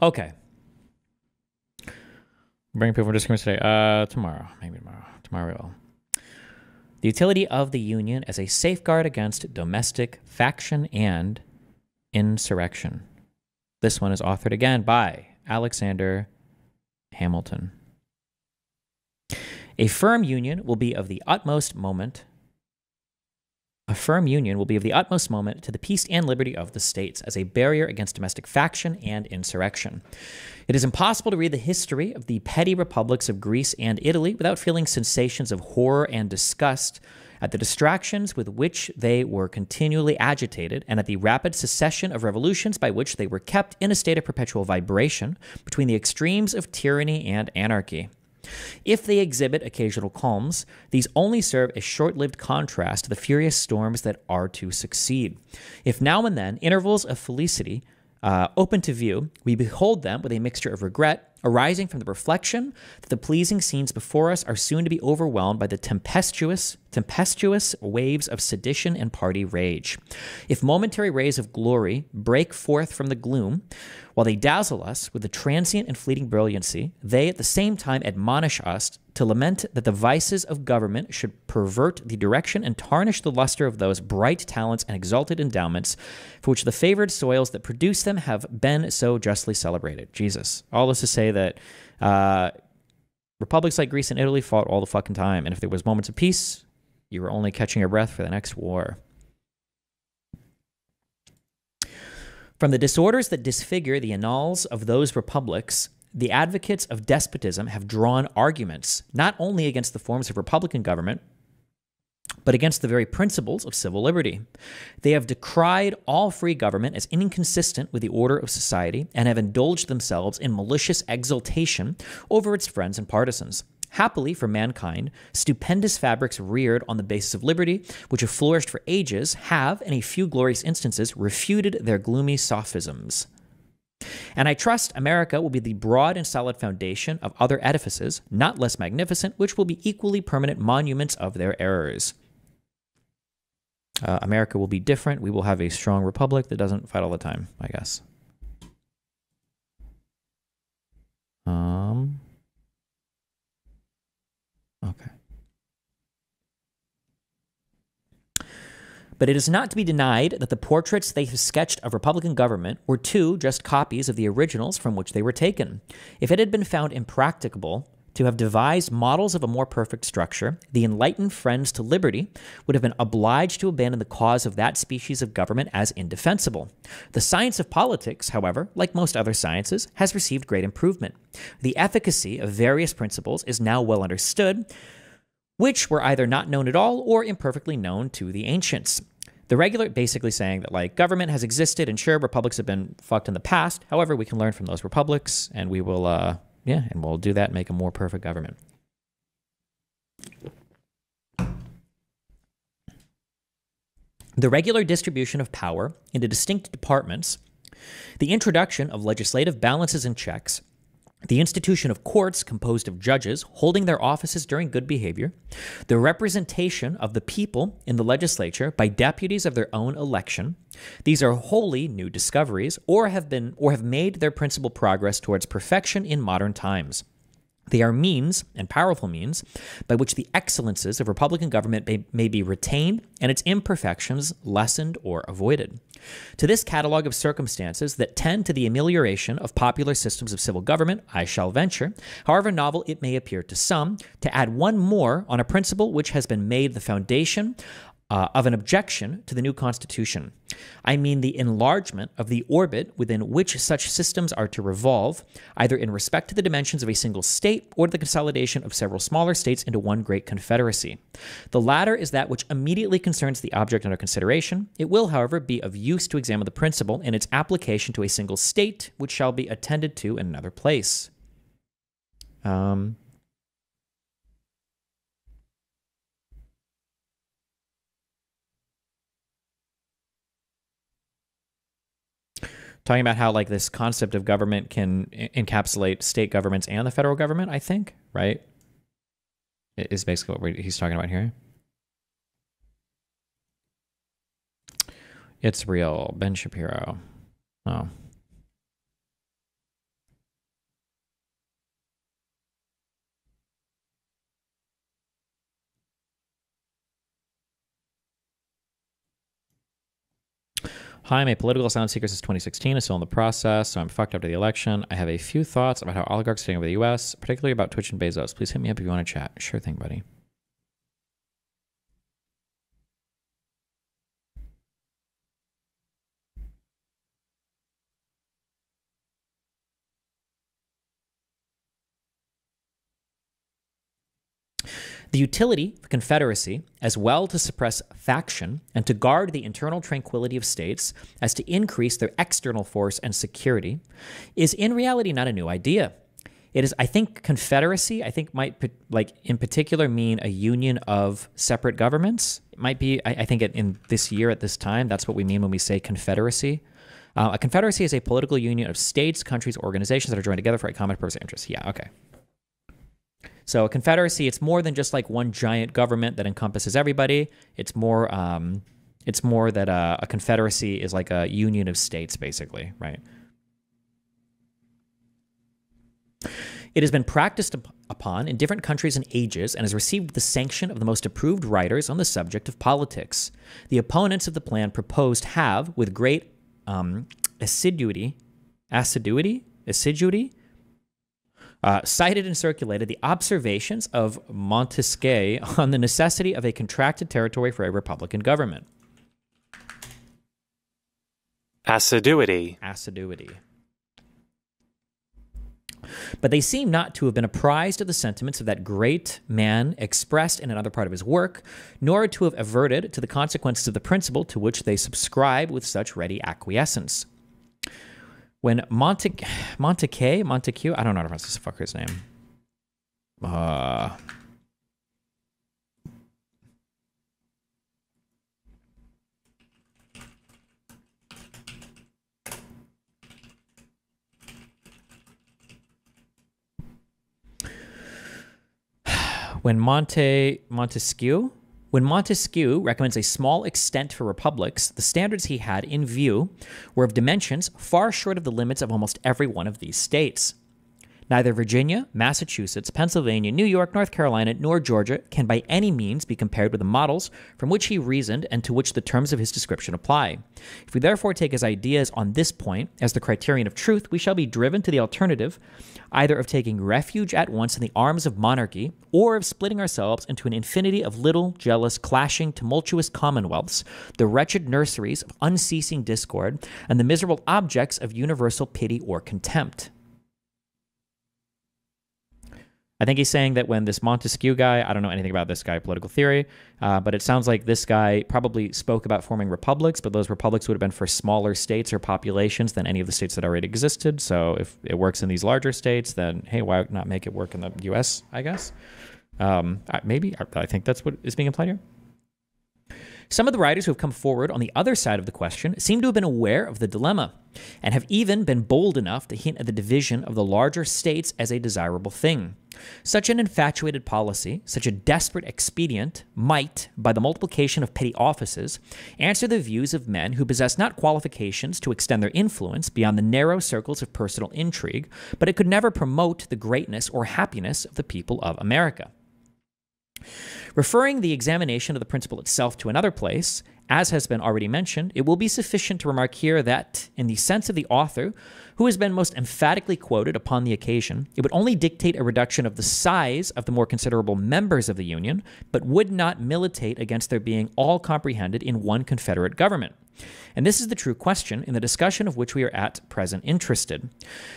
Okay. Bring people from disagreements today. Tomorrow. Maybe tomorrow. Tomorrow we will. The utility of the Union as a safeguard against domestic faction and insurrection. This one is authored again by Alexander Hamilton. A firm union will be of the utmost moment. A firm union will be of the utmost moment to the peace and liberty of the states as a barrier against domestic faction and insurrection. It is impossible to read the history of the petty republics of Greece and Italy without feeling sensations of horror and disgust at the distractions with which they were continually agitated and at the rapid succession of revolutions by which they were kept in a state of perpetual vibration between the extremes of tyranny and anarchy. If they exhibit occasional calms, these only serve as short-lived contrast to the furious storms that are to succeed. If now and then intervals of felicity open to view, we behold them with a mixture of regret, arising from the reflection that the pleasing scenes before us are soon to be overwhelmed by the tempestuous waves of sedition and party rage. If momentary rays of glory break forth from the gloom, while they dazzle us with the transient and fleeting brilliancy, they at the same time admonish us to lament that the vices of government should pervert the direction and tarnish the luster of those bright talents and exalted endowments for which the favored soils that produce them have been so justly celebrated. Jesus. All this to say that republics like Greece and Italy fought all the fucking time, and if there was moments of peace, you were only catching your breath for the next war. From the disorders that disfigure the annals of those republics, the advocates of despotism have drawn arguments not only against the forms of republican government, but against the very principles of civil liberty. They have decried all free government as inconsistent with the order of society and have indulged themselves in malicious exultation over its friends and partisans. Happily for mankind, stupendous fabrics reared on the basis of liberty, which have flourished for ages, have, in a few glorious instances, refuted their gloomy sophisms. And I trust America will be the broad and solid foundation of other edifices, not less magnificent, which will be equally permanent monuments of their errors. America will be different. We will have a strong republic that doesn't fight all the time, I guess. Okay. But it is not to be denied that the portraits they have sketched of Republican government were just copies of the originals from which they were taken. If it had been found impracticable to have devised models of a more perfect structure, the enlightened friends to liberty would have been obliged to abandon the cause of that species of government as indefensible. The science of politics, however, like most other sciences, has received great improvement. The efficacy of various principles is now well understood, which were either not known at all or imperfectly known to the ancients. The regular, basically saying that like government has existed, and sure, republics have been fucked in the past. However, we can learn from those republics, and we will, and we'll do that and make a more perfect government. The regular distribution of power into distinct departments, the introduction of legislative balances and checks, the institution of courts composed of judges holding their offices during good behavior, the representation of the people in the legislature by deputies of their own election. These are wholly new discoveries, or have made their principal progress towards perfection in modern times. They are means, and powerful means, by which the excellences of Republican government may be retained and its imperfections lessened or avoided. To this catalog of circumstances that tend to the amelioration of popular systems of civil government, I shall venture, however novel it may appear to some, to add one more on a principle which has been made the foundation of an objection to the new Constitution. I mean the enlargement of the orbit within which such systems are to revolve, either in respect to the dimensions of a single state or to the consolidation of several smaller states into one great confederacy. The latter is that which immediately concerns the object under consideration. It will, however, be of use to examine the principle in its application to a single state, which shall be attended to in another place. Talking about how like this concept of government can encapsulate state governments and the federal government, I think, right? It is basically what he's talking about here. It's real. Ben Shapiro. Oh. Hi, I'm a political asylum seeker since 2016. I'm still in the process, so I'm fucked after the election. I have a few thoughts about how oligarchs are taking over the U.S., particularly about Twitch and Bezos. Please hit me up if you want to chat. Sure thing, buddy. The utility of Confederacy, as well to suppress faction and to guard the internal tranquility of states as to increase their external force and security, is in reality not a new idea. It is, I think, Confederacy, might, like, in particular mean a union of separate governments. It might be, I think in this year at this time, that's what we mean when we say Confederacy. A confederacy is a political union of states, countries, organizations that are joined together for a common purpose or interest. Yeah, okay. So a confederacy, it's more than just like one giant government that encompasses everybody. It's more that a confederacy is like a union of states, basically, right? It has been practiced upon in different countries and ages and has received the sanction of the most approved writers on the subject of politics. The opponents of the plan proposed have, with great assiduity, cited and circulated the observations of Montesquieu on the necessity of a contracted territory for a republican government. Assiduity. But they seem not to have been apprised of the sentiments of that great man expressed in another part of his work, nor to have averted to the consequences of the principle to which they subscribe with such ready acquiescence. When Montesquieu, I don't know how to pronounce this fucker's name. When Montesquieu recommends a small extent for republics, the standards he had in view were of dimensions far short of the limits of almost every one of these states. Neither Virginia, Massachusetts, Pennsylvania, New York, North Carolina, nor Georgia can by any means be compared with the models from which he reasoned and to which the terms of his description apply. If we therefore take his ideas on this point as the criterion of truth, we shall be driven to the alternative either of taking refuge at once in the arms of monarchy or of splitting ourselves into an infinity of little, jealous, clashing, tumultuous commonwealths, the wretched nurseries of unceasing discord, and the miserable objects of universal pity or contempt. I think he's saying that when this Montesquieu guy, I don't know anything about this guy, political theory, but it sounds like this guy probably spoke about forming republics, but those republics would have been for smaller states or populations than any of the states that already existed. So if it works in these larger states, then hey, why not make it work in the U.S., I guess? Maybe. I think that's what is being implied here. Some of the writers who have come forward on the other side of the question seem to have been aware of the dilemma and have even been bold enough to hint at the division of the larger states as a desirable thing. Such an infatuated policy, such a desperate expedient, might, by the multiplication of petty offices, answer the views of men who possess not qualifications to extend their influence beyond the narrow circles of personal intrigue, but it could never promote the greatness or happiness of the people of America. Referring the examination of the principle itself to another place, as has been already mentioned, it will be sufficient to remark here that, in the sense of the author, who has been most emphatically quoted upon the occasion, it would only dictate a reduction of the size of the more considerable members of the Union, but would not militate against their being all comprehended in one Confederate government. And this is the true question in the discussion of which we are at present interested.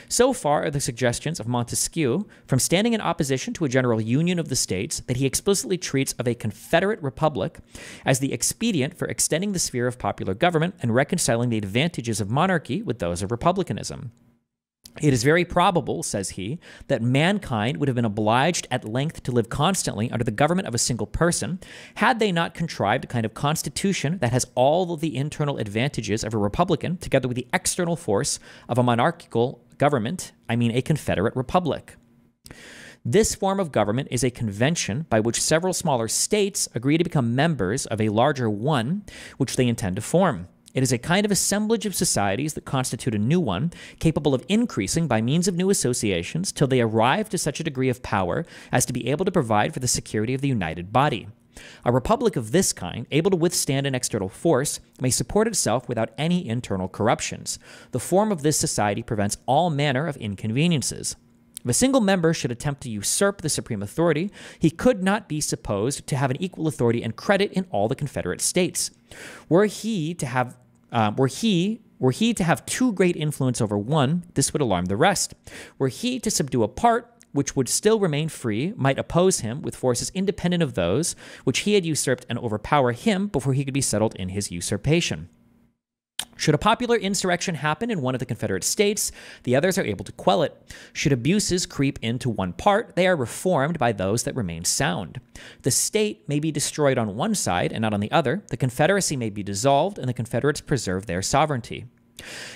So far are the suggestions of Montesquieu from standing in opposition to a general union of the states that he explicitly treats of a Confederate republic as the expedient for extending the sphere of popular government and reconciling the advantages of monarchy with those of republicanism. It is very probable, says he, that mankind would have been obliged at length to live constantly under the government of a single person, had they not contrived a kind of constitution that has all of the internal advantages of a republican, together with the external force of a monarchical government, a Confederate republic. This form of government is a convention by which several smaller states agree to become members of a larger one, which they intend to form. It is a kind of assemblage of societies that constitute a new one, capable of increasing by means of new associations till they arrive to such a degree of power as to be able to provide for the security of the united body. A republic of this kind, able to withstand an external force, may support itself without any internal corruptions. The form of this society prevents all manner of inconveniences. If a single member should attempt to usurp the supreme authority, he could not be supposed to have an equal authority and credit in all the Confederate states. Were he to have too great influence over one, this would alarm the rest. Were he to subdue a part which would still remain free, might oppose him with forces independent of those which he had usurped and overpower him before he could be settled in his usurpation. Should a popular insurrection happen in one of the Confederate states, the others are able to quell it. Should abuses creep into one part, they are reformed by those that remain sound. The state may be destroyed on one side and not on the other. The Confederacy may be dissolved, and the Confederates preserve their sovereignty.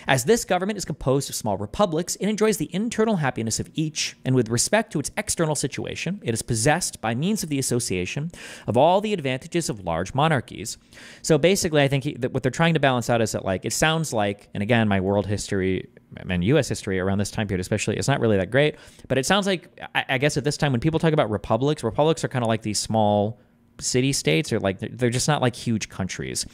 As this government is composed of small republics, it enjoys the internal happiness of each, and with respect to its external situation, it is possessed by means of the association of all the advantages of large monarchies. So basically, I think that what they're trying to balance out is that, like, it sounds like, and again, my world history and U.S. history around this time period especially, it's not really that great, but it sounds like, I guess at this time, when people talk about republics are kind of like these small city-states, or like they're just not like huge countries.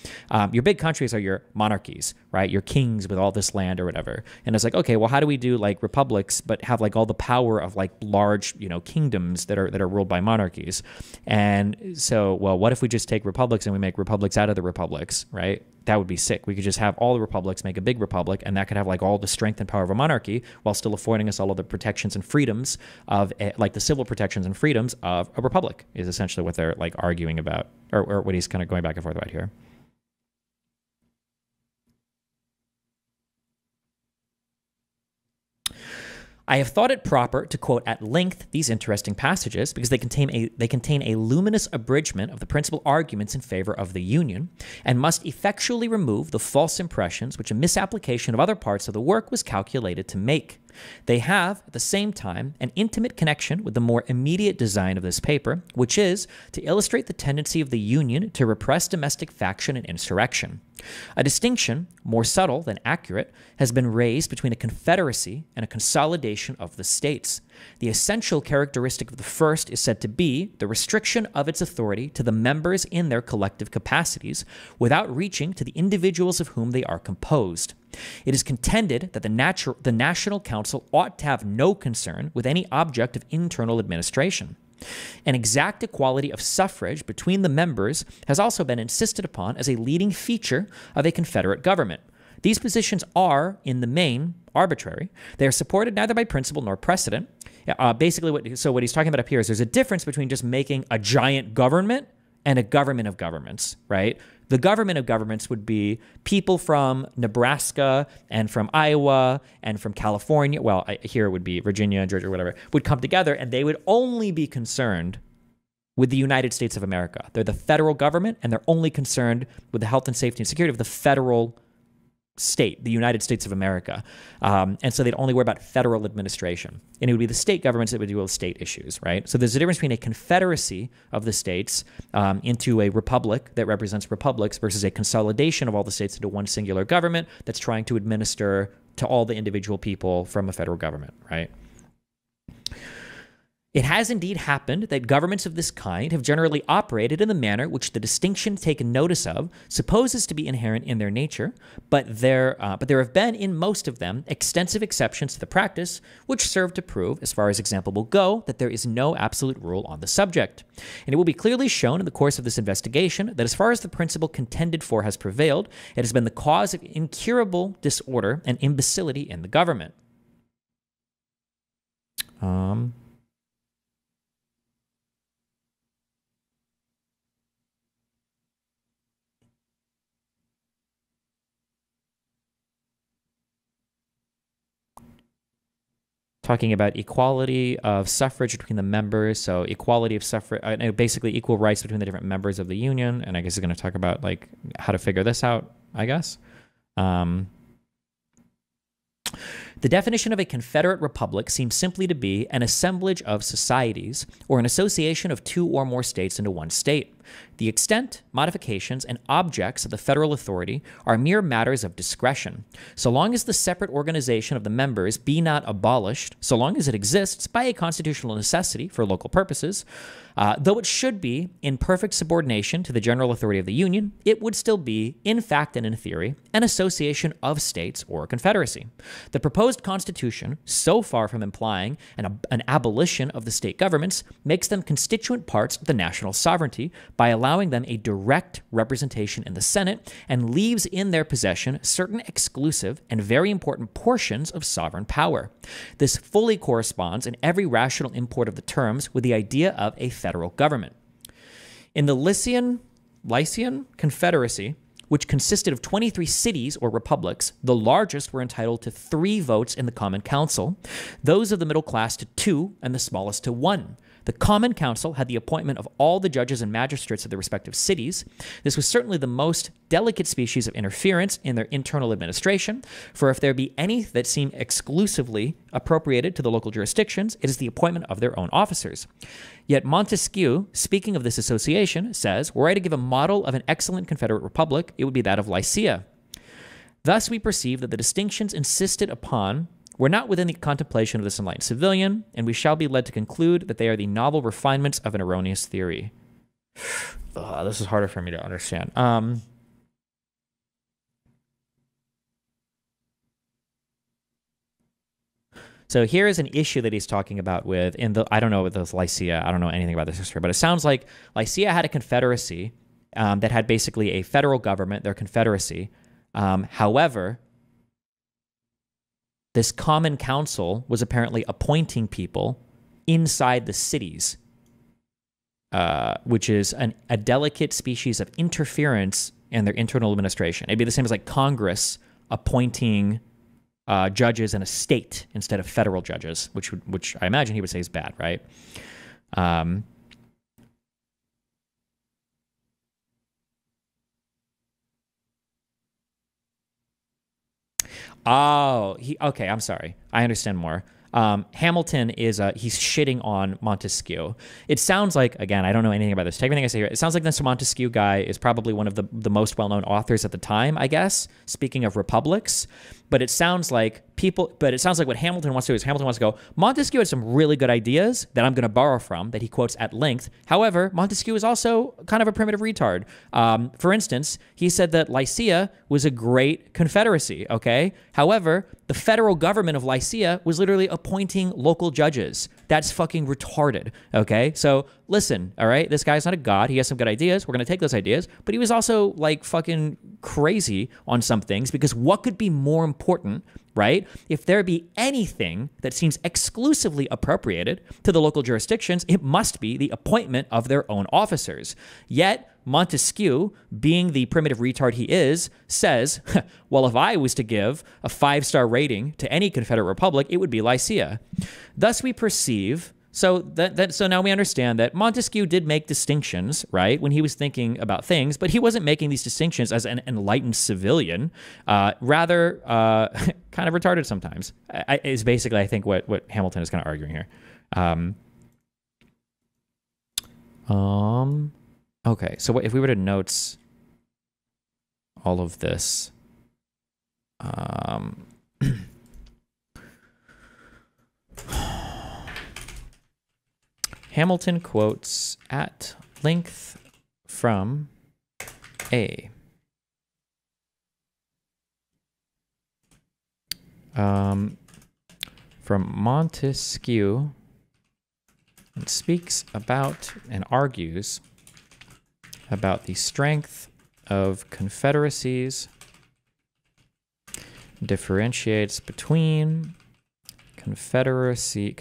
Your big countries are your monarchies, right? Your kings with all this land or whatever. And it's like, okay, well, how do we do like republics but have like all the power of like large, kingdoms that are ruled by monarchies? And so, well, what if we just take republics and we make republics out of the republics, right? That would be sick. We could just have all the republics make a big republic, and that could have like all the strength and power of a monarchy while still affording us all of the protections and freedoms of like the civil protections and freedoms of a republic, is essentially what they're like arguing about, or what he's kind of going back and forth about here. I have thought it proper to quote at length these interesting passages because they contain a luminous abridgment of the principal arguments in favor of the Union, and must effectually remove the false impressions which a misapplication of other parts of the work was calculated to make. They have, at the same time, an intimate connection with the more immediate design of this paper, which is to illustrate the tendency of the Union to repress domestic faction and insurrection. A distinction, more subtle than accurate, has been raised between a confederacy and a consolidation of the states. The essential characteristic of the first is said to be the restriction of its authority to the members in their collective capacities, without reaching to the individuals of whom they are composed. It is contended that the National Council ought to have no concern with any object of internal administration. An exact equality of suffrage between the members has also been insisted upon as a leading feature of a Confederate government. These positions are, in the main, arbitrary. They are supported neither by principle nor precedent. Basically, what he's talking about up here is there's a difference between just making a giant government and a government of governments, right? The government of governments would be people from Nebraska and from Iowa and from California. Well, here it would be Virginia, Georgia, whatever, would come together, and they would only be concerned with the United States of America. They're the federal government, and they're only concerned with the health and safety and security of the federal state, the United States of America. And so they'd only worry about federal administration. And it would be the state governments that would deal with state issues, right? So there's a difference between a confederacy of the states into a republic that represents republics versus a consolidation of all the states into one singular government that's trying to administer to all the individual people from a federal government, right? It has indeed happened that governments of this kind have generally operated in the manner which the distinction taken notice of supposes to be inherent in their nature, but there have been in most of them extensive exceptions to the practice, which serve to prove, as far as example will go, that there is no absolute rule on the subject. And it will be clearly shown in the course of this investigation that as far as the principle contended for has prevailed, it has been the cause of incurable disorder and imbecility in the government. Talking about equality of suffrage between the members, so equality of suffrage, basically equal rights between the different members of the Union, and I guess he's going to talk about like how to figure this out, I guess. The definition of a Confederate republic seems simply to be an assemblage of societies or an association of two or more states into one state. The extent, modifications, and objects of the federal authority are mere matters of discretion. So long as the separate organization of the members be not abolished, so long as it exists by a constitutional necessity for local purposes, though it should be in perfect subordination to the general authority of the Union, it would still be, in fact and in theory, an association of states or a confederacy. The proposed Constitution, so far from implying an abolition of the state governments, makes them constituent parts of the national sovereignty by allowing them a direct representation in the Senate and leaves in their possession certain exclusive and very important portions of sovereign power. This fully corresponds in every rational import of the terms with the idea of a federal government. In the Lycian Confederacy, which consisted of 23 cities or republics, the largest were entitled to 3 votes in the Common Council, those of the middle class to 2, and the smallest to 1. The Common Council had the appointment of all the judges and magistrates of the respective cities. This was certainly the most delicate species of interference in their internal administration, for if there be any that seem exclusively appropriated to the local jurisdictions, it is the appointment of their own officers. Yet Montesquieu, speaking of this association, says, were I to give a model of an excellent Confederate republic, it would be that of Lycia. Thus we perceive that the distinctions insisted upon were not within the contemplation of this enlightened civilian, and we shall be led to conclude that they are the novel refinements of an erroneous theory. This is harder for me to understand. So here is an issue that he's talking about with, I don't know with this Lycia, I don't know anything about this history, but it sounds like Lycia had a confederacy that had basically a federal government, their confederacy. However, this common council was apparently appointing people inside the cities, which is a delicate species of interference in their internal administration. It'd be the same as like Congress appointing judges in a state instead of federal judges, which I imagine he would say is bad, right? Okay, I'm sorry. I understand more. Hamilton is, he's shitting on Montesquieu. It sounds like, again, I don't know anything about this. Take everything I say here. It sounds like this Montesquieu guy is probably one of the most well-known authors at the time, I guess, speaking of republics. But it sounds like what Hamilton wants to do is Hamilton wants to go, Montesquieu had some really good ideas that I'm going to borrow from, that he quotes at length. However, Montesquieu is also kind of a primitive retard. For instance, he said that Lycia was a great confederacy, okay? However, the federal government of Lycia was literally appointing local judges. That's fucking retarded, okay? So listen, all right? This guy's not a god. He has some good ideas. We're going to take those ideas. But he was also like fucking crazy on some things, because what could be more important, right? If there be anything that seems exclusively appropriated to the local jurisdictions, it must be the appointment of their own officers. Yet Montesquieu, being the primitive retard he is, says, well, if I was to give a 5-star rating to any Confederate republic, it would be Lycia. Thus we perceive, so now we understand that Montesquieu did make distinctions, right, when he was thinking about things, but he wasn't making these distinctions as an enlightened civilian, rather kind of retarded sometimes, is basically, I think, what Hamilton is kind of arguing here. Okay, so if we were to notes all of this, Hamilton quotes at length from from Montesquieu, and speaks about and argues about the strength of confederacies, differentiates between confederacies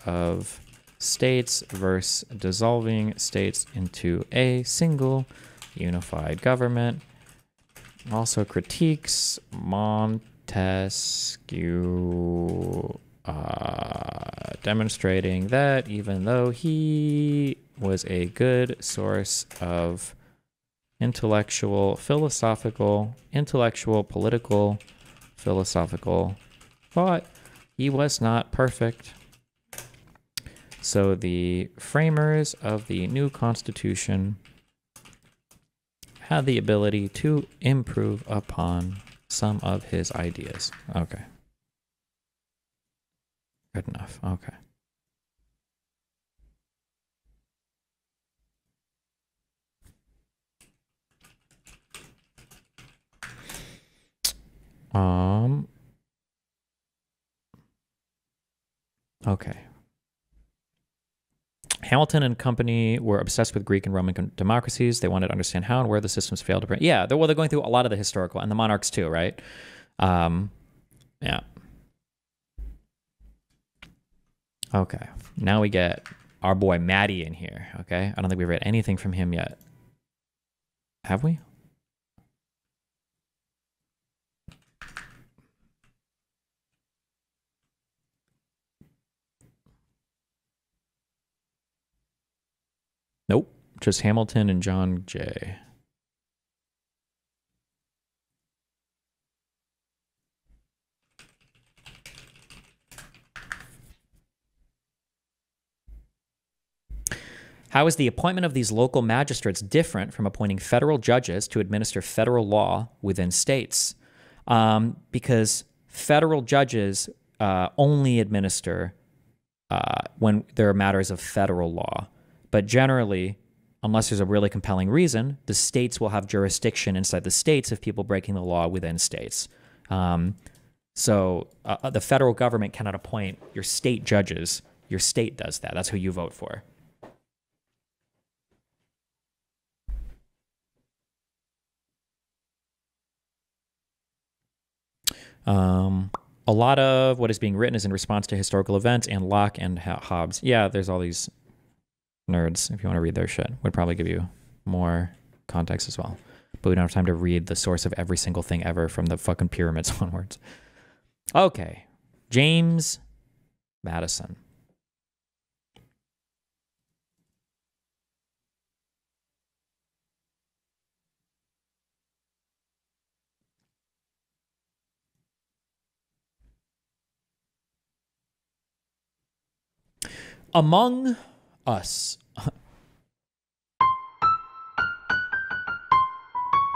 of states versus dissolving states into a single unified government. Also critiques Montesquieu, demonstrating that even though he was a good source of intellectual, political, philosophical thought, he was not perfect. So the framers of the new Constitution had the ability to improve upon some of his ideas. Okay. Good enough. Okay. Okay. Hamilton and company were obsessed with Greek and Roman democracies. They wanted to understand how and where the systems failed to. Yeah, they're going through a lot of the historical and the monarchs too, right? Yeah. Okay. Now we get our boy Matty in here. Okay. I don't think we've read anything from him yet. Have we? Nope. Just Hamilton and John Jay. How is the appointment of these local magistrates different from appointing federal judges to administer federal law within states? Because federal judges only administer when there are matters of federal law. But generally, unless there's a really compelling reason, the states will have jurisdiction inside the states of people breaking the law within states. So the federal government cannot appoint your state judges. Your state does that. That's who you vote for. A lot of what is being written is in response to historical events and Locke and Hobbes. Yeah, there's all these nerds. If you want to read their shit, would probably give you more context as well. But we don't have time to read the source of every single thing ever from the fucking pyramids onwards. Okay. James Madison. Among us.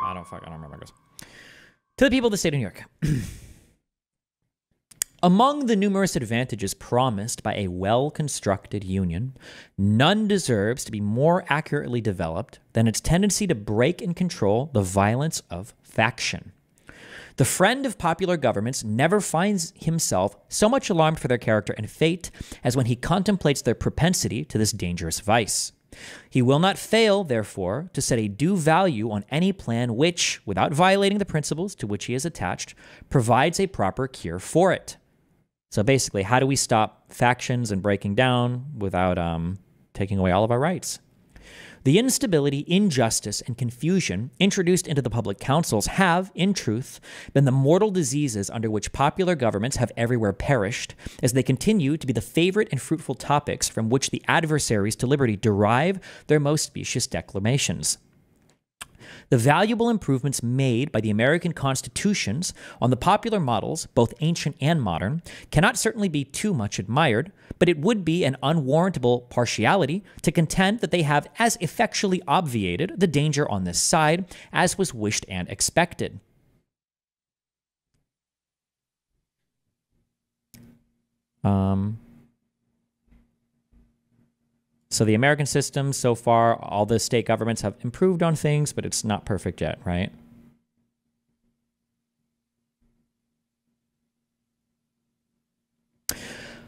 I don't remember this. To the people of the state of New York. Among the numerous advantages promised by a well-constructed union, none deserves to be more accurately developed than its tendency to break and control the violence of faction. The friend of popular governments never finds himself so much alarmed for their character and fate as when he contemplates their propensity to this dangerous vice. He will not fail, therefore, to set a due value on any plan which, without violating the principles to which he is attached, provides a proper cure for it. So basically, how do we stop factions and breaking down without taking away all of our rights? The instability, injustice, and confusion introduced into the public councils have, in truth, been the mortal diseases under which popular governments have everywhere perished, as they continue to be the favorite and fruitful topics from which the adversaries to liberty derive their most specious declamations. The valuable improvements made by the American constitutions on the popular models, both ancient and modern, cannot certainly be too much admired, but it would be an unwarrantable partiality to contend that they have as effectually obviated the danger on this side as was wished and expected. So the American system, so far, all the state governments have improved on things, but it's not perfect yet, right?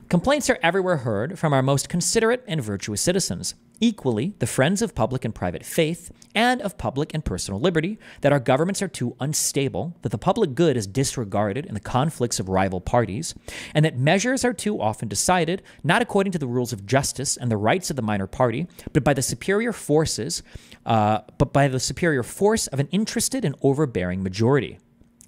Complaints are everywhere heard from our most considerate and virtuous citizens, equally the friends of public and private faith, and of public and personal liberty, that our governments are too unstable, that the public good is disregarded in the conflicts of rival parties, and that measures are too often decided not according to the rules of justice and the rights of the minor party, but by the superior force of an interested and overbearing majority.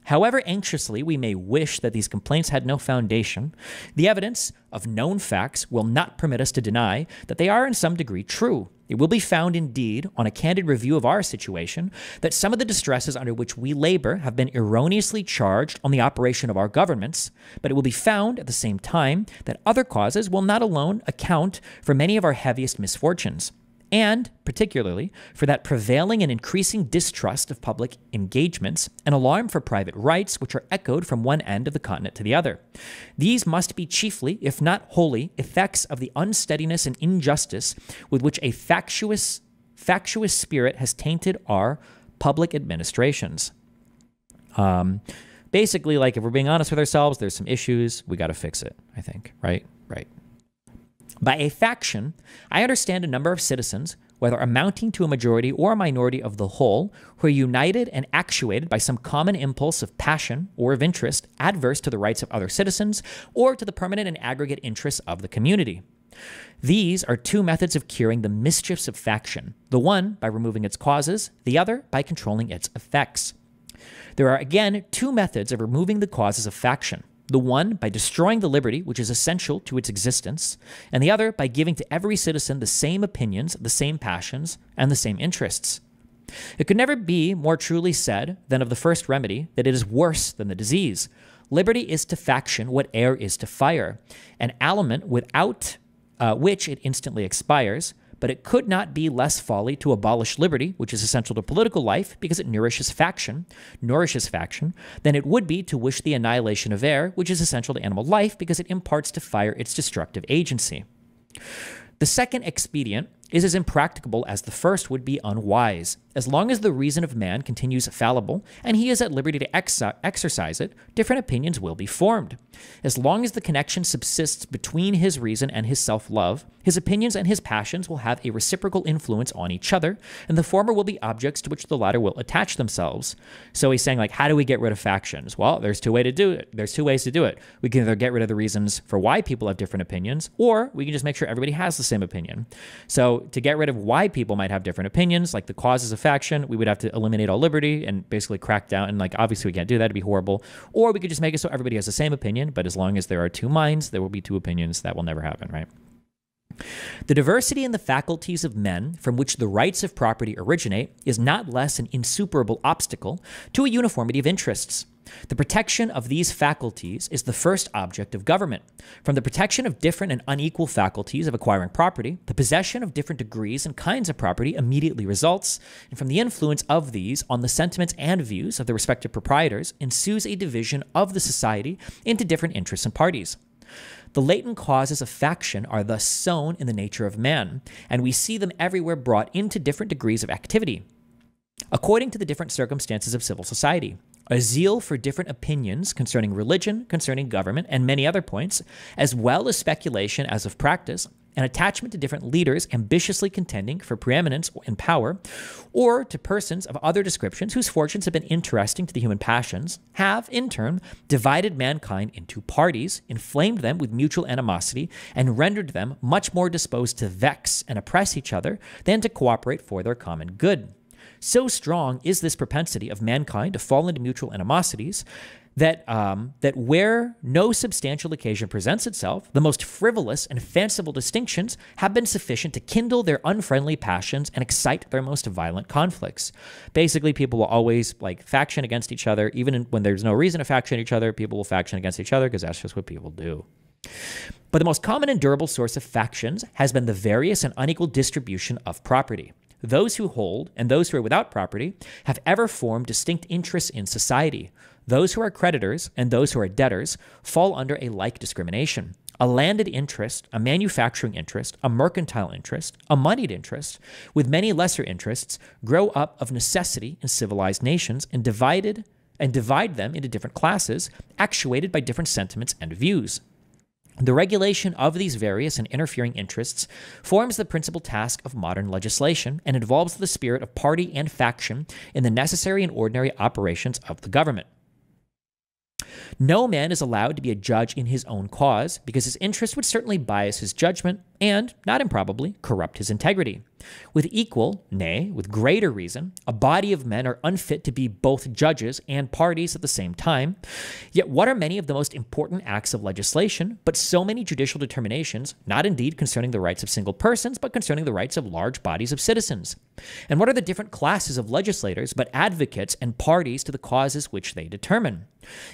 However anxiously we may wish that these complaints had no foundation, the evidence of known facts will not permit us to deny that they are in some degree true. It will be found, indeed, on a candid review of our situation, that some of the distresses under which we labor have been erroneously charged on the operation of our governments, but it will be found, at the same time, that other causes will not alone account for many of our heaviest misfortunes, and, particularly, for that prevailing and increasing distrust of public engagements and alarm for private rights which are echoed from one end of the continent to the other. These must be chiefly, if not wholly, effects of the unsteadiness and injustice with which a factious spirit has tainted our public administrations. Basically, like, if we're being honest with ourselves, there's some issues, we got to fix it, I think, right? Right. By a faction, I understand a number of citizens, whether amounting to a majority or a minority of the whole, who are united and actuated by some common impulse of passion or of interest adverse to the rights of other citizens or to the permanent and aggregate interests of the community. These are two methods of curing the mischiefs of faction, the one by removing its causes, the other by controlling its effects. There are again two methods of removing the causes of faction. The one by destroying the liberty which is essential to its existence, and the other by giving to every citizen the same opinions, the same passions, and the same interests. It could never be more truly said than of the first remedy that it is worse than the disease. Liberty is to faction what air is to fire, an aliment without which it instantly expires, but it could not be less folly to abolish liberty, which is essential to political life because it nourishes faction, than it would be to wish the annihilation of air, which is essential to animal life because it imparts to fire its destructive agency. The second expedient is as impracticable as the first would be unwise. As long as the reason of man continues fallible and he is at liberty to exercise it, different opinions will be formed. As long as the connection subsists between his reason and his self-love, his opinions and his passions will have a reciprocal influence on each other, and the former will be objects to which the latter will attach themselves. So he's saying, like, how do we get rid of factions? Well, there's two ways to do it. We can either get rid of the reasons for why people have different opinions, or we can just make sure everybody has the same opinion. So to get rid of why people might have different opinions, like the causes of faction, we would have to eliminate all liberty and basically crack down. And, like, obviously we can't do that. It'd be horrible. Or we could just make it so everybody has the same opinion, but as long as there are two minds, there will be two opinions. That will never happen, right? The diversity in the faculties of men from which the rights of property originate is not less an insuperable obstacle to a uniformity of interests. The protection of these faculties is the first object of government. From the protection of different and unequal faculties of acquiring property, the possession of different degrees and kinds of property immediately results, and from the influence of these on the sentiments and views of the respective proprietors ensues a division of the society into different interests and parties. The latent causes of faction are thus sown in the nature of man, and we see them everywhere brought into different degrees of activity, according to the different circumstances of civil society. A zeal for different opinions concerning religion, concerning government, and many other points, as well as speculation as of practice, an attachment to different leaders ambitiously contending for preeminence and power, or to persons of other descriptions whose fortunes have been interesting to the human passions, have, in turn, divided mankind into parties, inflamed them with mutual animosity, and rendered them much more disposed to vex and oppress each other than to cooperate for their common good. So strong is this propensity of mankind to fall into mutual animosities that where no substantial occasion presents itself, the most frivolous and fanciful distinctions have been sufficient to kindle their unfriendly passions and excite their most violent conflicts. Basically, people will always, like, faction against each other. Even when there's no reason to faction each other, people will faction against each other because that's just what people do. But the most common and durable source of factions has been the various and unequal distribution of property. Those who hold and those who are without property have ever formed distinct interests in society. Those who are creditors and those who are debtors fall under a like discrimination. A landed interest, a manufacturing interest, a mercantile interest, a moneyed interest, with many lesser interests, grow up of necessity in civilized nations and divide them into different classes, actuated by different sentiments and views. The regulation of these various and interfering interests forms the principal task of modern legislation and involves the spirit of party and faction in the necessary and ordinary operations of the government. No man is allowed to be a judge in his own cause, because his interest would certainly bias his judgment and, not improbably, corrupt his integrity. With equal, nay, with greater reason, a body of men are unfit to be both judges and parties at the same time. Yet what are many of the most important acts of legislation, but so many judicial determinations, not indeed concerning the rights of single persons, but concerning the rights of large bodies of citizens? And what are the different classes of legislators, but advocates and parties to the causes which they determine?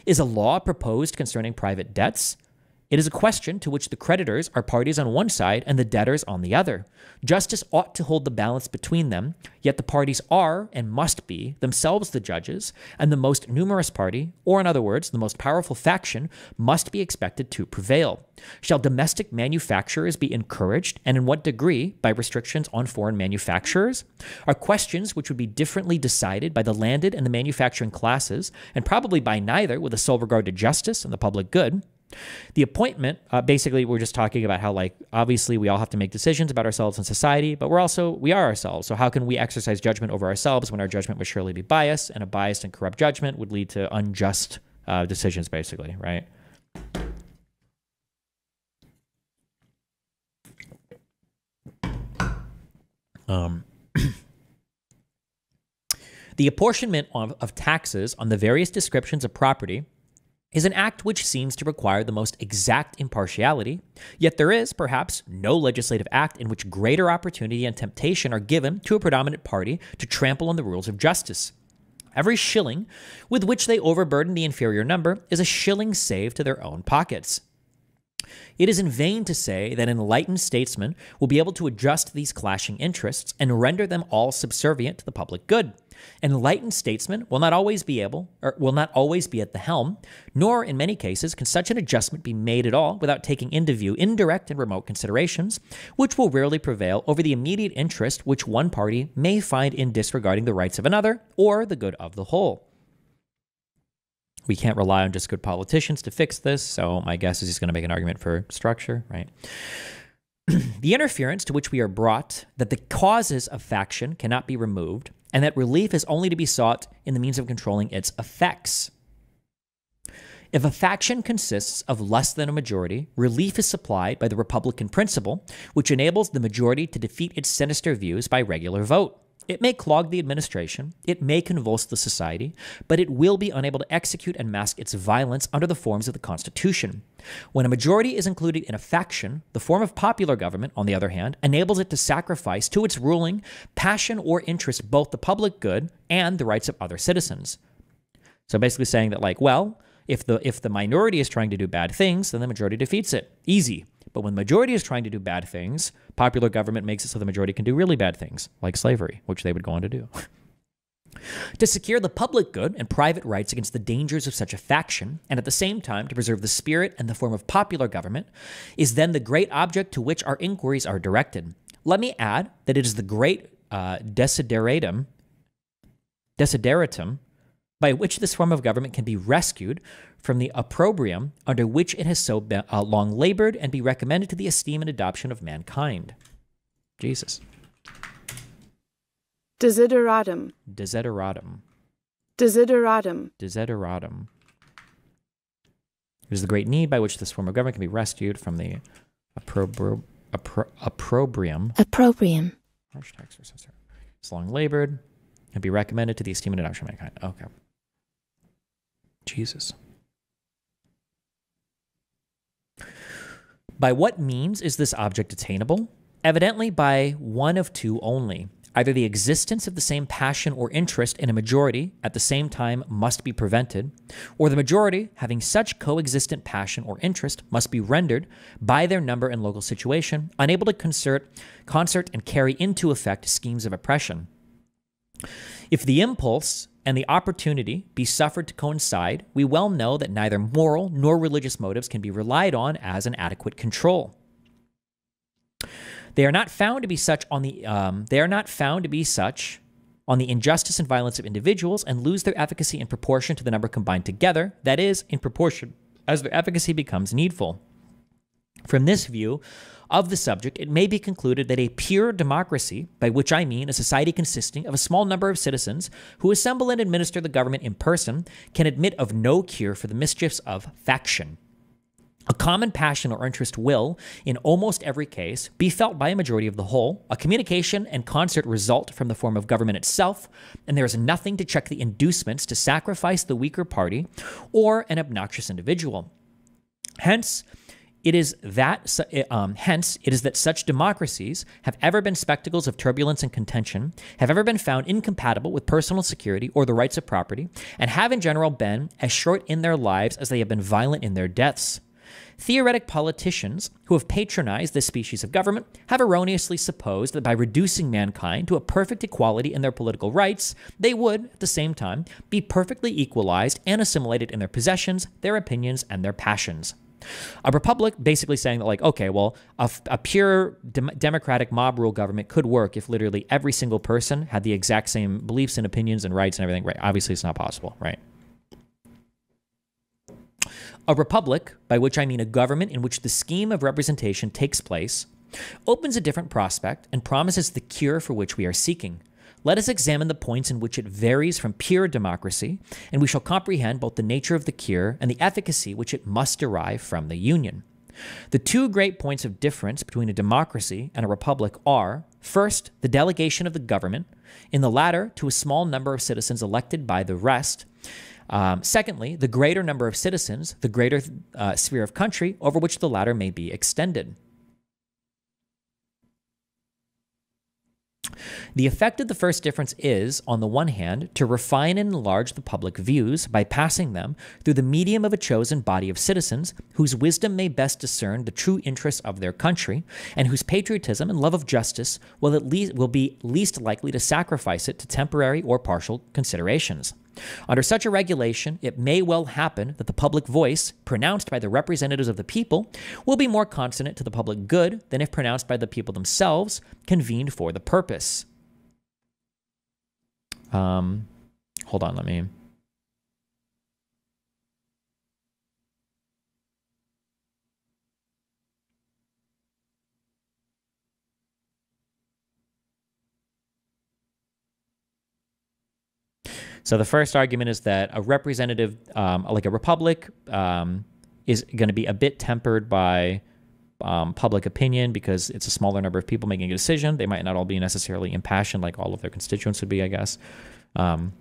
Is a law proposed concerning private debts? It is a question to which the creditors are parties on one side and the debtors on the other. Justice ought to hold the balance between them, yet the parties are and must be themselves the judges, and the most numerous party, or in other words, the most powerful faction, must be expected to prevail. Shall domestic manufacturers be encouraged, and in what degree, by restrictions on foreign manufacturers? Are questions which would be differently decided by the landed and the manufacturing classes, and probably by neither with a sole regard to justice and the public good. The appointment, basically, we're just talking about how, like, obviously we all have to make decisions about ourselves in society, but we are ourselves. So how can we exercise judgment over ourselves when our judgment would surely be biased, and a biased and corrupt judgment would lead to unjust decisions, basically, right? The apportionment of taxes on the various descriptions of property is an act which seems to require the most exact impartiality, yet there is, perhaps, no legislative act in which greater opportunity and temptation are given to a predominant party to trample on the rules of justice. Every shilling with which they overburden the inferior number is a shilling saved to their own pockets. It is in vain to say that enlightened statesmen will be able to adjust these clashing interests and render them all subservient to the public good. Enlightened statesmen will not always be at the helm, nor in many cases can such an adjustment be made at all without taking into view indirect and remote considerations, which will rarely prevail over the immediate interest which one party may find in disregarding the rights of another or the good of the whole. We can't rely on just good politicians to fix this, so my guess is he's going to make an argument for structure, right? The interference to which we are brought, that the causes of faction cannot be removed, and that relief is only to be sought in the means of controlling its effects. If a faction consists of less than a majority, relief is supplied by the Republican principle, which enables the majority to defeat its sinister views by regular vote. It may clog the administration, it may convulse the society, but it will be unable to execute and mask its violence under the forms of the Constitution. When a majority is included in a faction, the form of popular government, on the other hand, enables it to sacrifice to its ruling passion or interest both the public good and the rights of other citizens. So basically saying that, like, well, if the minority is trying to do bad things, then the majority defeats it. Easy. But when the majority is trying to do bad things, popular government makes it so the majority can do really bad things, like slavery, which they would go on to do. To secure the public good and private rights against the dangers of such a faction, and at the same time to preserve the spirit and the form of popular government, is then the great object to which our inquiries are directed. Let me add that it is the great desideratum by which this form of government can be rescued from the opprobrium under which it has so long labored and be recommended to the esteem and adoption of mankind. Jesus. Desideratum. Desideratum. Desideratum. Desideratum. It is the great need by which this form of government can be rescued from the opprobrium. Opprobrium. Harsh tax or censor. It's long labored and be recommended to the esteem and adoption of mankind. Okay. Jesus. By what means is this object attainable? Evidently by one of two only. Either the existence of the same passion or interest in a majority at the same time must be prevented, or the majority, having such coexistent passion or interest, must be rendered, by their number and local situation, unable to concert and carry into effect schemes of oppression. If the impulse and the opportunity be suffered to coincide, we well know that neither moral nor religious motives can be relied on as an adequate control. They are not found to be such on the injustice and violence of individuals, and lose their efficacy in proportion to the number combined together, that is, in proportion as their efficacy becomes needful. From this view of the subject, it may be concluded that a pure democracy, by which I mean a society consisting of a small number of citizens who assemble and administer the government in person, can admit of no cure for the mischiefs of faction. A common passion or interest will, in almost every case, be felt by a majority of the whole. A communication and concert result from the form of government itself, and there is nothing to check the inducements to sacrifice the weaker party or an obnoxious individual. Hence, it is that such democracies have ever been spectacles of turbulence and contention, have ever been found incompatible with personal security or the rights of property, and have in general been as short in their lives as they have been violent in their deaths. Theoretic politicians who have patronized this species of government have erroneously supposed that by reducing mankind to a perfect equality in their political rights, they would, at the same time, be perfectly equalized and assimilated in their possessions, their opinions, and their passions. A republic basically saying that, like, okay, well, a pure democratic mob rule government could work if literally every single person had the exact same beliefs and opinions and rights and everything, right? Obviously, it's not possible, right? A republic, by which I mean a government in which the scheme of representation takes place, opens a different prospect and promises the cure for which we are seeking. Let us examine the points in which it varies from pure democracy, and we shall comprehend both the nature of the cure and the efficacy which it must derive from the union. The two great points of difference between a democracy and a republic are, first, the delegation of the government, in the latter to a small number of citizens elected by the rest. Secondly, the greater number of citizens, the greater sphere of country over which the latter may be extended. The effect of the first difference is, on the one hand, to refine and enlarge the public views by passing them through the medium of a chosen body of citizens whose wisdom may best discern the true interests of their country and whose patriotism and love of justice will be least likely to sacrifice it to temporary or partial considerations. Under such a regulation, it may well happen that the public voice, pronounced by the representatives of the people, will be more consonant to the public good than if pronounced by the people themselves, convened for the purpose. Hold on, let me... So the first argument is that a representative, like a republic, is going to be a bit tempered by public opinion because it's a smaller number of people making a decision. They might not all be necessarily impassioned like all of their constituents would be, I guess. On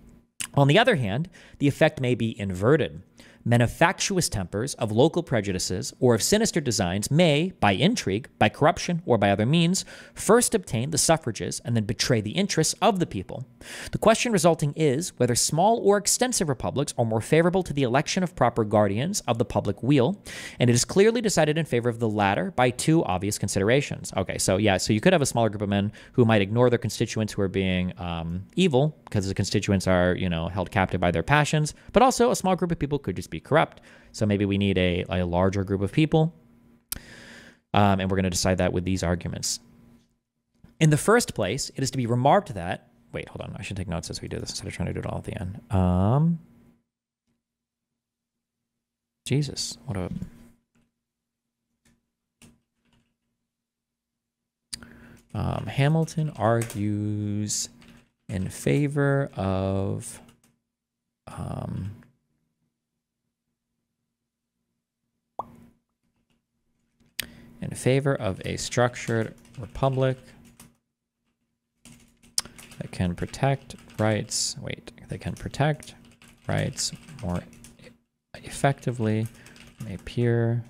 the other hand, the effect may be inverted. Men of factious tempers, of local prejudices, or of sinister designs may, by intrigue, by corruption, or by other means, first obtain the suffrages and then betray the interests of the people. The question resulting is whether small or extensive republics are more favorable to the election of proper guardians of the public weal, and it is clearly decided in favor of the latter by two obvious considerations. Okay, so yeah, so you could have a smaller group of men who might ignore their constituents who are being evil because the constituents are, you know, held captive by their passions, but also a small group of people could just be corrupt. So maybe we need a larger group of people, and we're going to decide that with these arguments. In the first place, it is to be remarked that... Wait, hold on. I should take notes as we do this instead of trying to do it all at the end. Jesus, what a... Hamilton argues in favor of... in favor of a structured republic that can protect rights, that can protect rights more effectively, may appear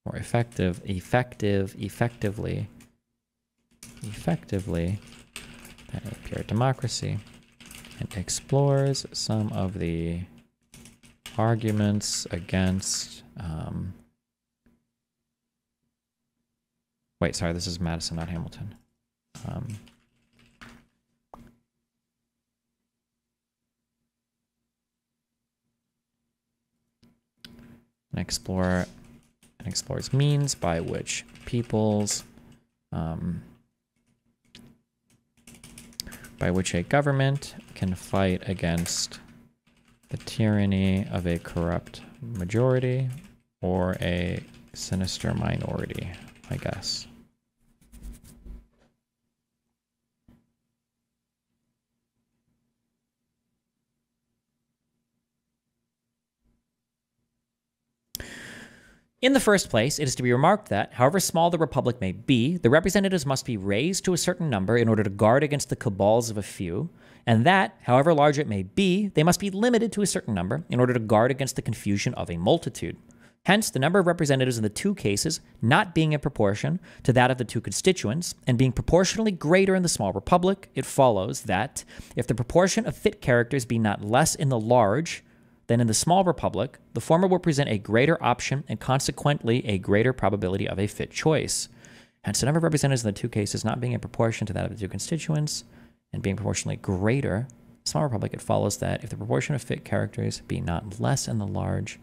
more effectively than a pure democracy, and explores some of the arguments against wait, sorry, this is Madison, not Hamilton. And explores means by which peoples, by which a government can fight against the tyranny of a corrupt majority or a sinister minority, I guess. In the first place, it is to be remarked that, however small the republic may be, the representatives must be raised to a certain number in order to guard against the cabals of a few, and that, however large it may be, they must be limited to a certain number in order to guard against the confusion of a multitude. Hence, the number of representatives in the two cases not being in proportion to that of the two constituents, and being proportionally greater in the small republic, it follows that, if the proportion of fit characters be not less in the large than in the small republic, the former will present a greater option and consequently a greater probability of a fit choice. Hence, the number of representatives in the two cases not being in proportion to that of the two constituents and being proportionally greater, small republic, it follows that if the proportion of fit characters be not less in the large,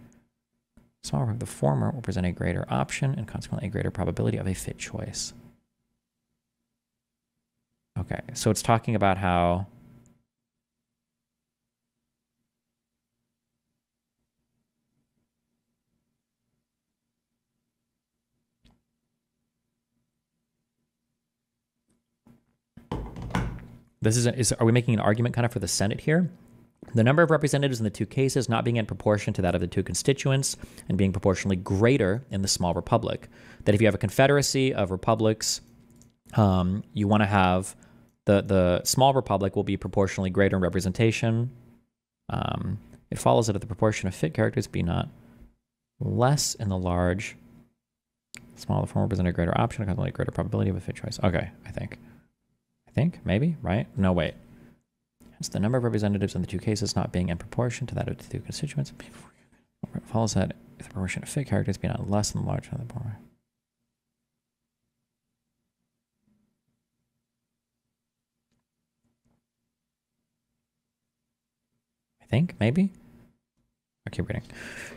small republic, the former will present a greater option and consequently a greater probability of a fit choice. Okay, so it's talking about how this are we making an argument kind of for the Senate here? The number of representatives in the two cases not being in proportion to that of the two constituents and being proportionally greater in the small republic. That if you have a confederacy of republics, you want to have the small republic will be proportionally greater in representation. It follows that if the proportion of fit characters be not less in the large, small, the former represent a greater option, consequently a greater probability of a fit choice. Okay, I think, maybe, right? No, wait. Hence, the number of representatives in the two cases not being in proportion to that of the two constituents, it follows that if the proportion of fit characters be not less than the large of the former. I think, maybe. I'll keep reading.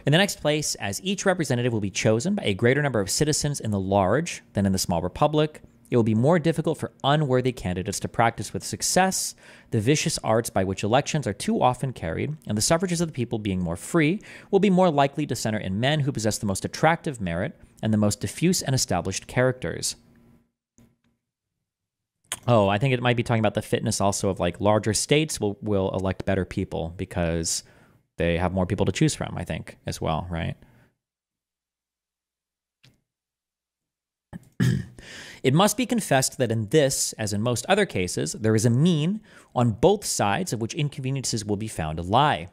In the next place, as each representative will be chosen by a greater number of citizens in the large than in the small republic, it will be more difficult for unworthy candidates to practice with success the vicious arts by which elections are too often carried, and the suffrages of the people being more free will be more likely to center in men who possess the most attractive merit and the most diffuse and established characters. Oh, I think it might be talking about the fitness also of like larger states will elect better people because they have more people to choose from, I think, as well, right? It must be confessed that in this, as in most other cases, there is a mean on both sides of which inconveniences will be found to lie.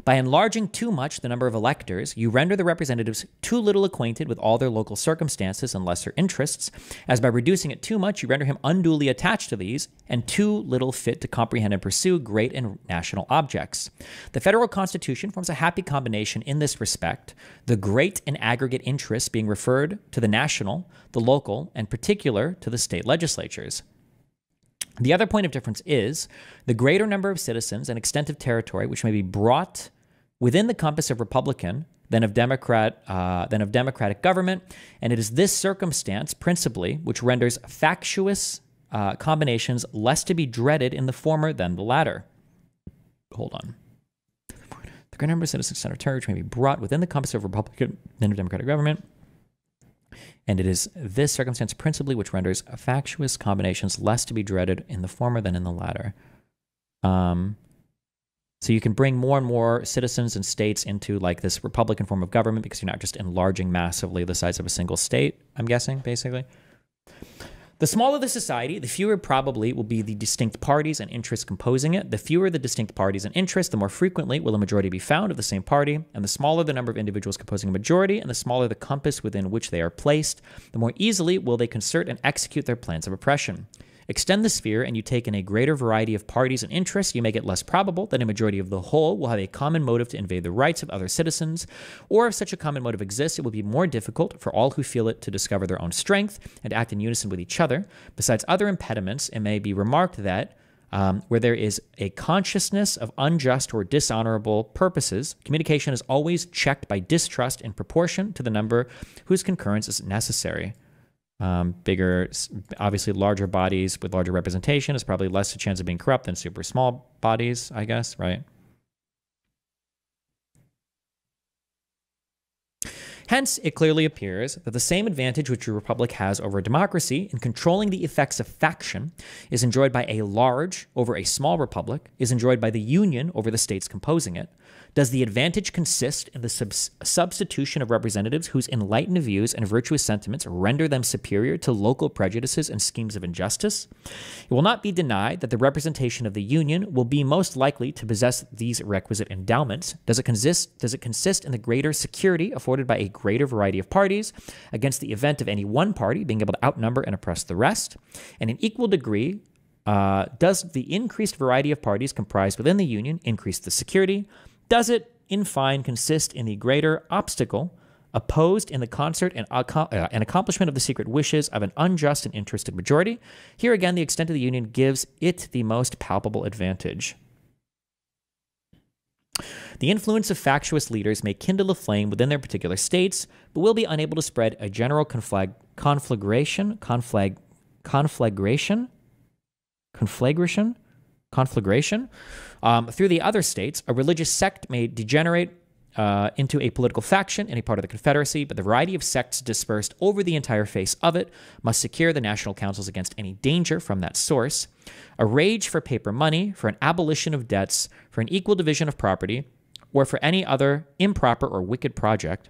By enlarging too much the number of electors, you render the representatives too little acquainted with all their local circumstances and lesser interests, as by reducing it too much, you render him unduly attached to these and too little fit to comprehend and pursue great and national objects. The federal constitution forms a happy combination in this respect, the great and aggregate interests being referred to the national, the local, and particular to the state legislatures. The other point of difference is the greater number of citizens and extent of territory which may be brought within the compass of Republican than of democratic government, and it is this circumstance principally which renders factious combinations less to be dreaded in the former than the latter. Hold on. The greater number of citizens and extent of territory which may be brought within the compass of Republican than of democratic government. And it is this circumstance principally which renders factious combinations less to be dreaded in the former than in the latter. So you can bring more and more citizens and states into like this Republican form of government because you're not just enlarging massively the size of a single state, I'm guessing, basically. The smaller the society, the fewer probably will be the distinct parties and interests composing it. The fewer the distinct parties and interests, the more frequently will a majority be found of the same party, and the smaller the number of individuals composing a majority, and the smaller the compass within which they are placed, the more easily will they concert and execute their plans of oppression. Extend the sphere, and you take in a greater variety of parties and interests, you make it less probable that a majority of the whole will have a common motive to invade the rights of other citizens, or if such a common motive exists, it will be more difficult for all who feel it to discover their own strength and act in unison with each other. Besides other impediments, it may be remarked that where there is a consciousness of unjust or dishonorable purposes, communication is always checked by distrust in proportion to the number whose concurrence is necessary. Bigger, obviously larger bodies with larger representation is probably less a chance of being corrupt than super small bodies, I guess, right? Hence, it clearly appears that the same advantage which a republic has over a democracy in controlling the effects of faction is enjoyed by a large over a small republic, is enjoyed by the union over the states composing it, Does the advantage consist in the substitution of representatives whose enlightened views and virtuous sentiments render them superior to local prejudices and schemes of injustice? It will not be denied that the representation of the Union will be most likely to possess these requisite endowments. Does it consist in the greater security afforded by a greater variety of parties against the event of any one party being able to outnumber and oppress the rest? And in equal degree, does the increased variety of parties comprised within the Union increase the security? Does it, in fine, consist in the greater obstacle opposed in the concert and accomplishment of the secret wishes of an unjust and interested majority? Here again, the extent of the Union gives it the most palpable advantage. The influence of factious leaders may kindle a flame within their particular states, but will be unable to spread a general conflagration through the other states. A religious sect may degenerate into a political faction in a part of the Confederacy, but the variety of sects dispersed over the entire face of it must secure the national councils against any danger from that source. A rage for paper money, for an abolition of debts, for an equal division of property, or for any other improper or wicked project,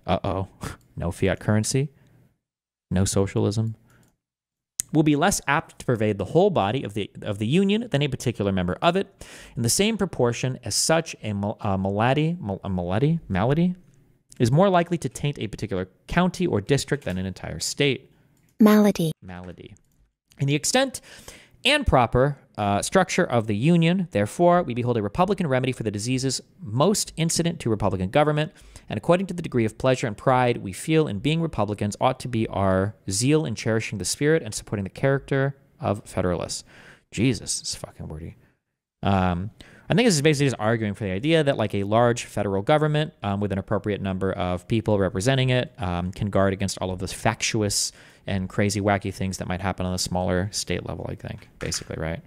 no fiat currency, no socialism, will be less apt to pervade the whole body of the Union than a particular member of it, in the same proportion as such a malady is more likely to taint a particular county or district than an entire state. Malady. In the extent and proper structure of the Union, therefore, we behold a Republican remedy for the diseases most incident to Republican government, and according to the degree of pleasure and pride we feel in being Republicans ought to be our zeal in cherishing the spirit and supporting the character of Federalists. Jesus, it's fucking wordy. I think this is basically just arguing for the idea that like a large federal government with an appropriate number of people representing it can guard against all of those factious and crazy, wacky things that might happen on a smaller state level, I think, basically, right?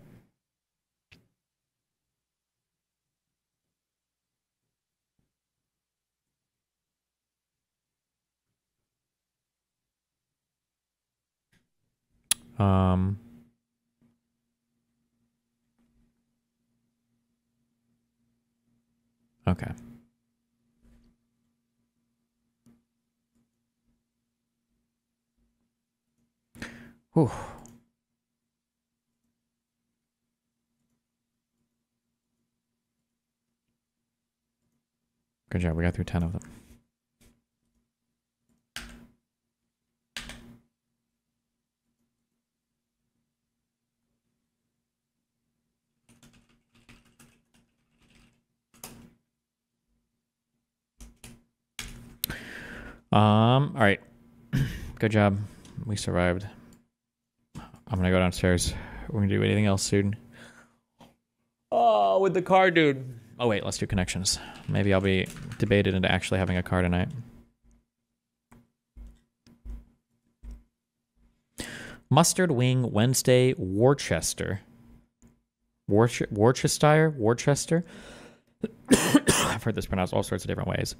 Okay. Whew. Good job. We got through 10 of them. All right. Good job. We survived. I'm gonna go downstairs. We're gonna do anything else soon. Oh, with the car, dude. Oh wait, let's do connections. Maybe I'll be debated into actually having a car tonight. Mustard Wing Wednesday, Worcester. Worcester. I've heard this pronounced all sorts of different ways.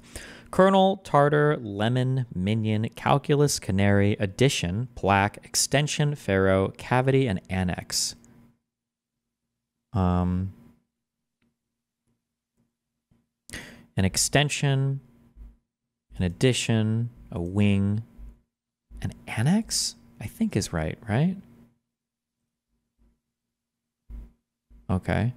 Kernel, tartar, lemon, minion, calculus, canary, addition, plaque, extension, farrow, cavity, and annex. An extension, an addition, a wing, an annex, I think is right? Okay.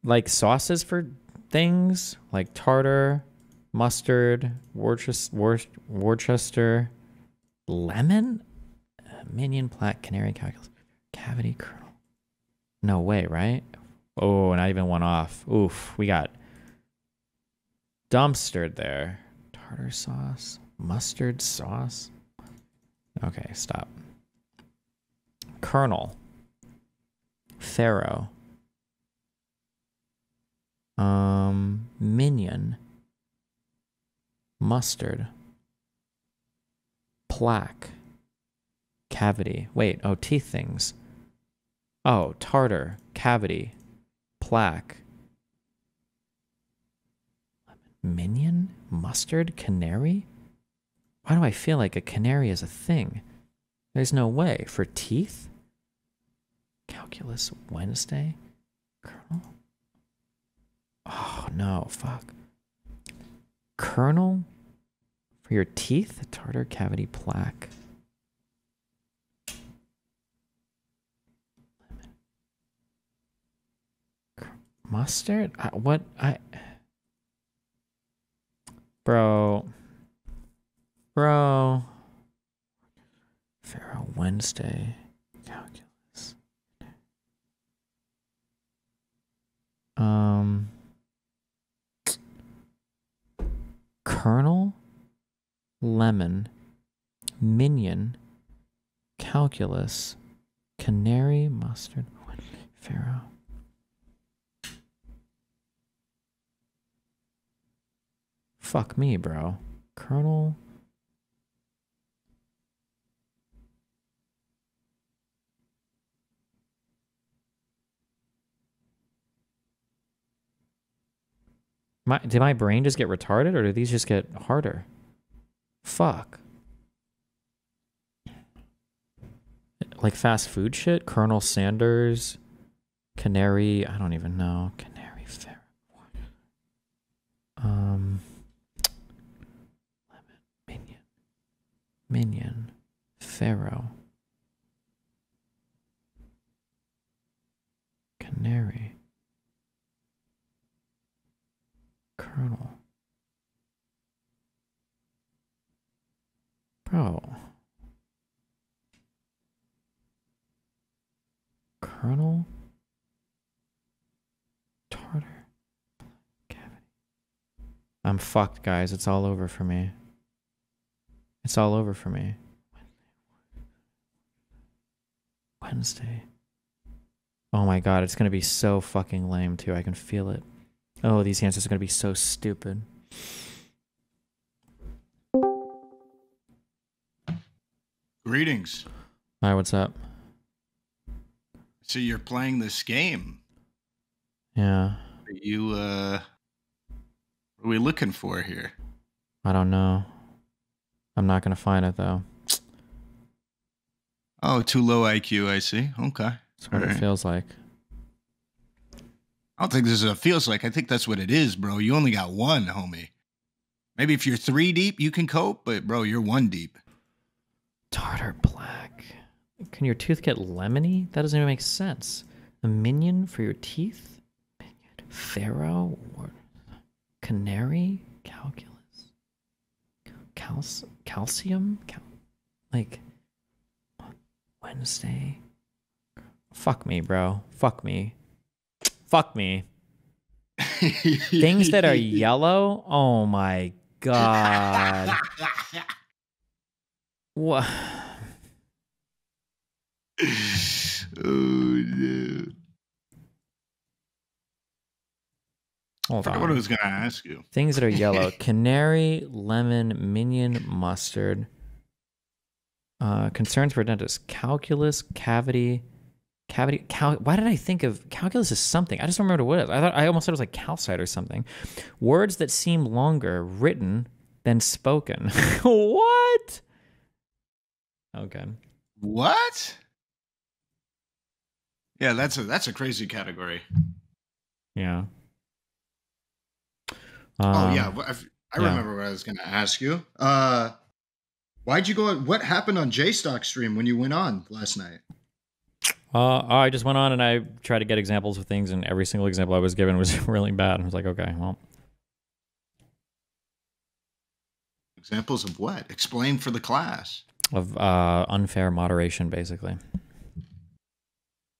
Like sauces for things, like tartar, mustard, Worcester, lemon, minion, plaque, canary, calculus, cavity, kernel. No way, right? Oh, not even one off. Oof, we got dumpstered there. Tartar sauce, mustard sauce. Okay, stop. Kernel, farrow, minion, mustard, plaque, cavity. Wait, oh, teeth things. Oh, tartar, cavity, plaque. Minion? Mustard? Canary? Why do I feel like a canary is a thing? There's no way. For teeth? Calculus Wednesday? Colonel? Oh, no. Fuck. Colonel? For your teeth? Tartar cavity plaque. Mustard? Bro. Pharaoh Wednesday. Calculus. Colonel. Lemon. Minion. Calculus. Canary. Mustard. Pharaoh. Fuck me, bro. Colonel. Did my brain just get retarded, or do these just get harder? Fuck. Like fast food shit? Colonel Sanders. Canary. I don't even know. Canary Pharaoh. Minion. Pharaoh. Canary. Colonel. Bro. Colonel. Tartar. Cavity. I'm fucked, guys. It's all over for me. It's all over for me. Wednesday. Oh my god, it's gonna be so fucking lame too. I can feel it. Oh, these answers are gonna be so stupid. Greetings. Hi, what's up? So you're playing this game. Yeah. What are we looking for here? I don't know. I'm not gonna find it though. Oh, too low IQ, I see. Okay. That's what it feels like. I don't think this is what it feels like. I think that's what it is, bro. You only got one, homie. Maybe if you're 3 deep, you can cope, but bro, you're 1 deep. Tartar black. Can your tooth get lemony? That doesn't even make sense. A minion for your teeth? Pharaoh? Or canary? Calculus? Calcium? Like, Wednesday? Fuck me, bro. Fuck me. Fuck me. Things that are yellow? Oh my god. What? Oh, no. Hold I forgot on. what I was going to ask you. Things that are yellow. Canary, lemon, minion, mustard. Concerns for dentists. Calculus, cavity. Why did I think of calculus is something? I just don't remember what it was. I almost thought it was like calcite or something. Words that seem longer written than spoken. What? Okay. What? Yeah, that's a crazy category. Yeah. Oh yeah, I remember what I was going to ask you. Why'd you go? What happened on JStock stream when you went on last night? I just went on and I tried to get examples of things, and every single example I was given was really bad. I was like, okay, well. Examples of what? Explain for the class. Of unfair moderation, basically.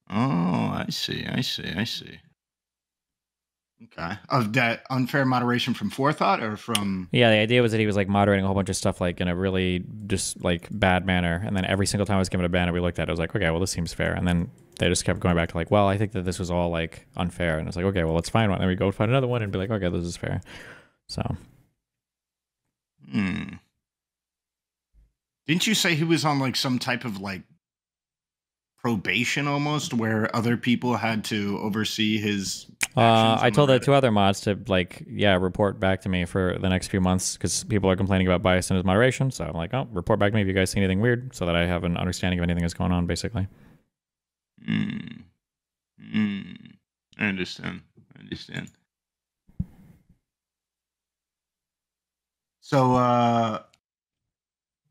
Oh, I see. Okay. Of that unfair moderation from forethought or from... Yeah, the idea was that he was like moderating a whole bunch of stuff like in a really just like bad manner. And then every single time I was given a ban and we looked at it, I was like, okay, well, this seems fair. And then they just kept going back to like, well, I think that this was all like unfair. And it's like, okay, well, let's find one. And then we go find another one and be like, okay, this is fair. So. Didn't you say he was on like some type of like probation almost, where other people had to oversee his actions? I told the Reddit? 2 other mods to report back to me for the next few months because people are complaining about bias in his moderation. So I'm like, oh, report back to me if you guys see anything weird, so that I have an understanding of anything that's going on, basically. I understand. So,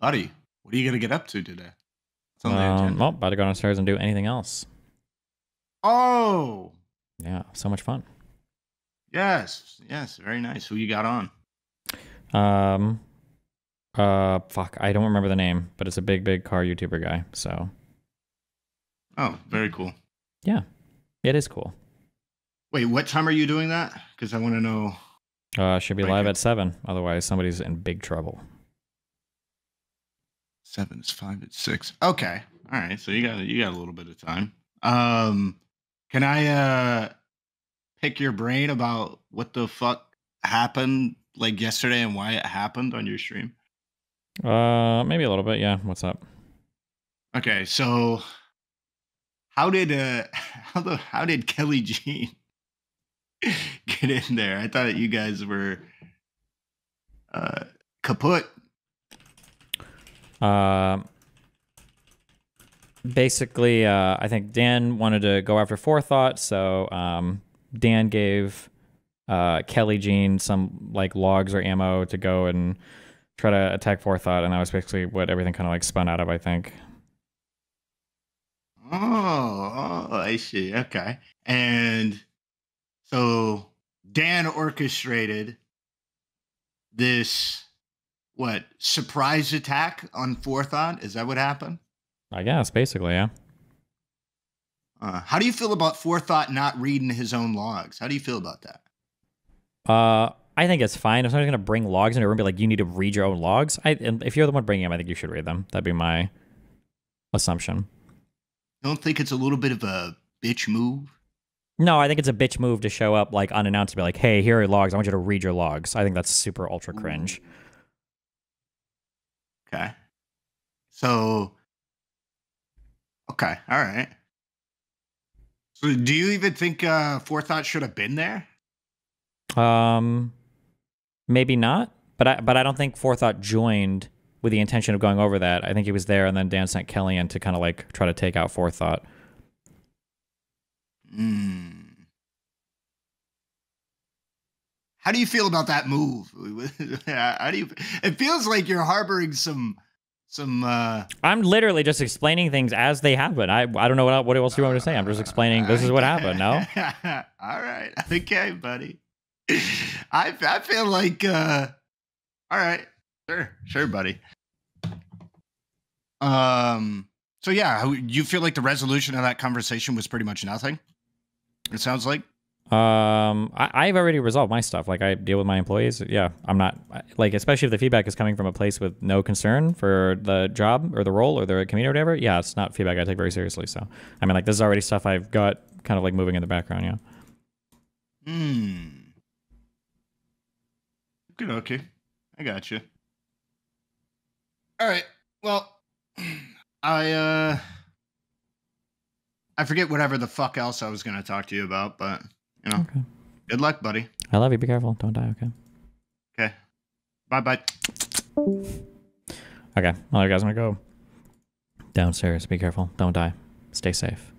buddy, what are you gonna get up to today? What's on the agenda? Well, about to go downstairs and do anything else. Oh, Yeah, so much fun. yes, very nice. Who you got on? Fuck, I don't remember the name, but it's a big car YouTuber guy. So. Oh, very cool. Yeah, it is cool. Wait, what time are you doing that? Because I want to know. Should be live at 7. Otherwise, somebody's in big trouble. 7 is 5 at 6. Okay, all right. So you got a little bit of time. Can I pick your brain about what the fuck happened like yesterday and why it happened on your stream? Maybe a little bit. Yeah. What's up? Okay, so how did Kelly Jean get in there? I thought you guys were kaput. Basically, I think Dan wanted to go after Forethought, so Dan gave Kelly Jean some like logs or ammo to go and try to attack Forethought, and that was basically what everything kind of like spun out of, I think. Oh, I see. Okay. And so Dan orchestrated this surprise attack on Forethought? Is that what happened? I guess, basically, yeah. How do you feel about Forethought not reading his own logs? How do you feel about that? I think it's fine. If somebody's going to bring logs into a room and be like, you need to read your own logs, and if you're the one bringing them, I think you should read them. That'd be my assumption. Don't think it's a little bit of a bitch move? No, I think it's a bitch move to show up like unannounced to be like, hey, here are your logs. I want you to read your logs. I think that's super ultra cringe. Okay. So, okay. All right. So do you even think Forethought should have been there? Maybe not, but I don't think Forethought joined with the intention of going over that. I think he was there, and then Dan sent Kelly in to kind of like try to take out Forethought. How do you feel about that move? How do you? It feels like you're harboring some. I'm literally just explaining things as they happen. I don't know what else you want me to say. I'm just explaining this is what happened. No. All right. Okay, buddy. I feel like. All right. Sure, buddy. So yeah, you feel like the resolution of that conversation was pretty much nothing? It sounds like. I've already resolved my stuff. Like I deal with my employees. Yeah, I'm not like, especially if the feedback is coming from a place with no concern for the job or the role or the community or whatever. Yeah, it's not feedback I take very seriously. So, I mean, like this is already stuff I've got kind of like moving in the background. Yeah. Good. Okay. I got you. All right. Well, I forget whatever the fuck else I was going to talk to you about, but you know, okay. Good luck, buddy. I love you. Be careful. Don't die. Okay. Okay. Bye. Okay. Well, you guys want to go downstairs. Be careful. Don't die. Stay safe.